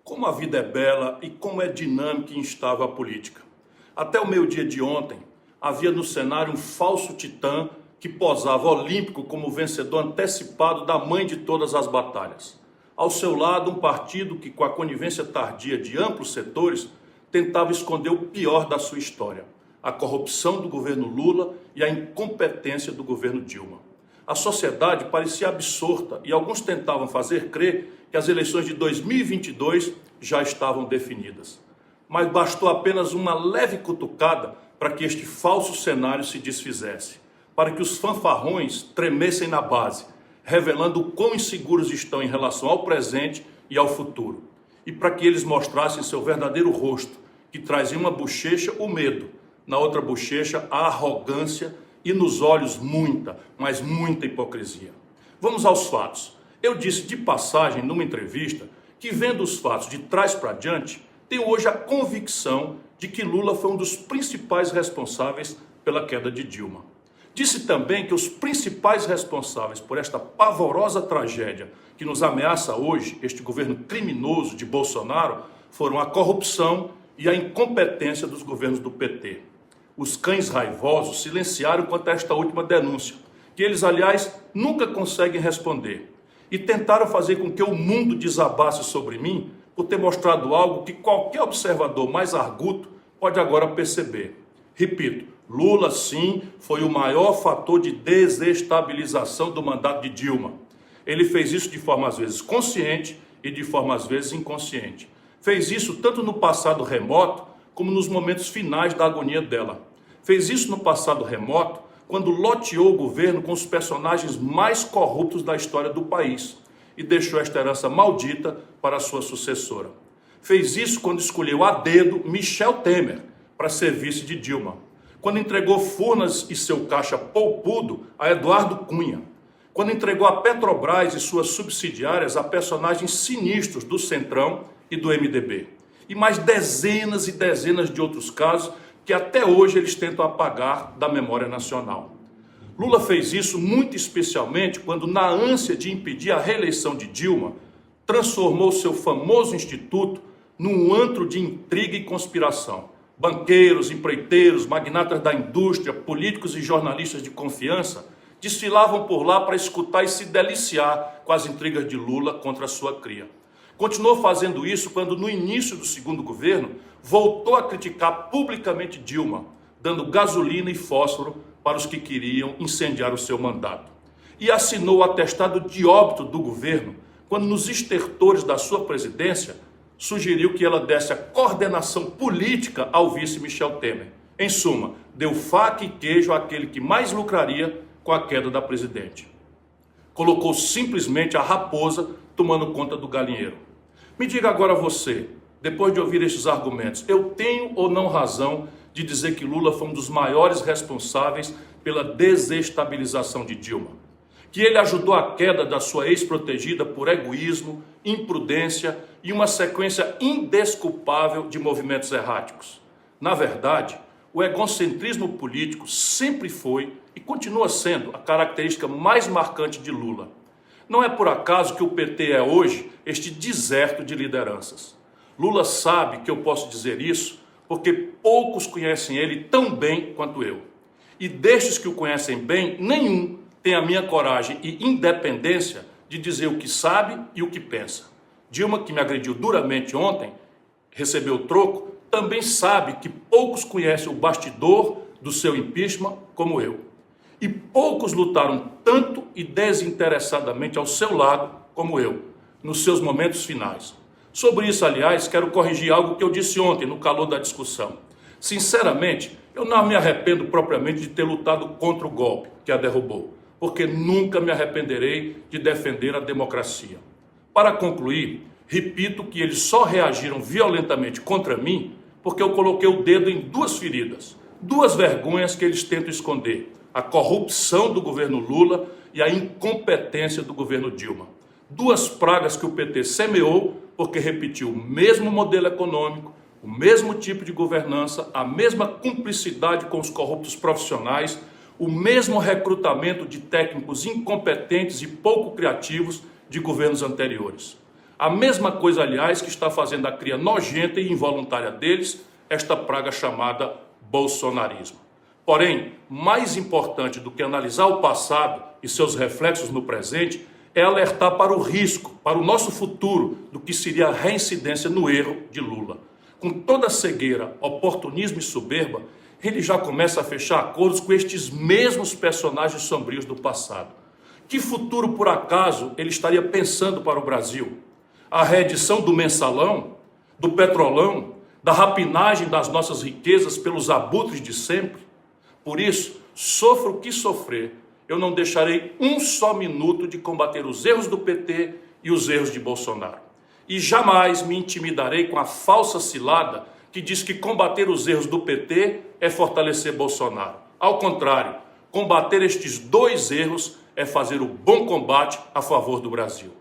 Como a vida é bela e como é dinâmica e instável a política. Até o meio-dia de ontem, havia no cenário um falso titã que posava olímpico como vencedor antecipado da mãe de todas as batalhas. Ao seu lado, um partido que, com a conivência tardia de amplos setores, tentava esconder o pior da sua história: a corrupção do governo Lula e a incompetência do governo Dilma. A sociedade parecia absorta e alguns tentavam fazer crer que as eleições de 2022 já estavam definidas. Mas bastou apenas uma leve cutucada para que este falso cenário se desfizesse, para que os fanfarrões tremessem na base, revelando o quão inseguros estão em relação ao presente e ao futuro, e para que eles mostrassem seu verdadeiro rosto, que traz em uma bochecha o medo, na outra bochecha a arrogância e nos olhos muita, mas muita hipocrisia. Vamos aos fatos. Eu disse de passagem numa entrevista que, vendo os fatos de trás para diante, tenho hoje a convicção de que Lula foi um dos principais responsáveis pela queda de Dilma. Disse também que os principais responsáveis por esta pavorosa tragédia que nos ameaça hoje, este governo criminoso de Bolsonaro, foram a corrupção e a incompetência dos governos do PT. Os cães raivosos silenciaram quanto a esta última denúncia, que eles, aliás, nunca conseguem responder. E tentaram fazer com que o mundo desabasse sobre mim por ter mostrado algo que qualquer observador mais arguto pode agora perceber. Repito, Lula, sim, foi o maior fator de desestabilização do mandato de Dilma. Ele fez isso de forma às vezes consciente e de forma às vezes inconsciente. Fez isso tanto no passado remoto como nos momentos finais da agonia dela. Fez isso no passado remoto quando loteou o governo com os personagens mais corruptos da história do país e deixou esta herança maldita para a sua sucessora. Fez isso quando escolheu a dedo Michel Temer para ser vice de Dilma. Quando entregou Furnas e seu caixa poupudo a Eduardo Cunha. Quando entregou a Petrobras e suas subsidiárias a personagens sinistros do Centrão e do MDB. E mais dezenas e dezenas de outros casos que até hoje eles tentam apagar da memória nacional. Lula fez isso muito especialmente quando, na ânsia de impedir a reeleição de Dilma, transformou seu famoso instituto num antro de intriga e conspiração. Banqueiros, empreiteiros, magnatas da indústria, políticos e jornalistas de confiança desfilavam por lá para escutar e se deliciar com as intrigas de Lula contra a sua cria. Continuou fazendo isso quando, no início do segundo governo, voltou a criticar publicamente Dilma, dando gasolina e fósforo para os que queriam incendiar o seu mandato. E assinou o atestado de óbito do governo quando, nos estertores da sua presidência, sugeriu que ela desse a coordenação política ao vice Michel Temer. Em suma, deu faca e queijo àquele que mais lucraria com a queda da presidente. Colocou simplesmente a raposa tomando conta do galinheiro. Me diga agora você, depois de ouvir estes argumentos, eu tenho ou não razão de dizer que Lula foi um dos maiores responsáveis pela desestabilização de Dilma? Que ele ajudou a queda da sua ex-protegida por egoísmo, imprudência e uma sequência indesculpável de movimentos erráticos? Na verdade, o egocentrismo político sempre foi e continua sendo a característica mais marcante de Lula. Não é por acaso que o PT é hoje este deserto de lideranças. Lula sabe que eu posso dizer isso porque poucos conhecem ele tão bem quanto eu. E destes que o conhecem bem, nenhum tem a minha coragem e independência de dizer o que sabe e o que pensa. Dilma, que me agrediu duramente ontem, recebeu troco, também sabe que poucos conhecem o bastidor do seu impeachment como eu. E poucos lutaram tanto e desinteressadamente ao seu lado como eu, nos seus momentos finais. Sobre isso, aliás, quero corrigir algo que eu disse ontem no calor da discussão. Sinceramente, eu não me arrependo propriamente de ter lutado contra o golpe que a derrubou, porque nunca me arrependerei de defender a democracia. Para concluir, repito que eles só reagiram violentamente contra mim porque eu coloquei o dedo em duas feridas, duas vergonhas que eles tentam esconder: a corrupção do governo Lula e a incompetência do governo Dilma. Duas pragas que o PT semeou porque repetiu o mesmo modelo econômico, o mesmo tipo de governança, a mesma cumplicidade com os corruptos profissionais, o mesmo recrutamento de técnicos incompetentes e pouco criativos de governos anteriores. A mesma coisa, aliás, que está fazendo a cria nojenta e involuntária deles, esta praga chamada bolsonarismo. Porém, mais importante do que analisar o passado e seus reflexos no presente, é alertar para o risco, para o nosso futuro, do que seria a reincidência no erro de Lula. Com toda a cegueira, oportunismo e soberba, ele já começa a fechar acordos com estes mesmos personagens sombrios do passado. Que futuro, por acaso, ele estaria pensando para o Brasil? A reedição do mensalão, do petrolão, da rapinagem das nossas riquezas pelos abutres de sempre? Por isso, sofra o que sofrer, eu não deixarei um só minuto de combater os erros do PT e os erros de Bolsonaro. E jamais me intimidarei com a falsa cilada que diz que combater os erros do PT é fortalecer Bolsonaro. Ao contrário, combater estes dois erros é fazer o bom combate a favor do Brasil.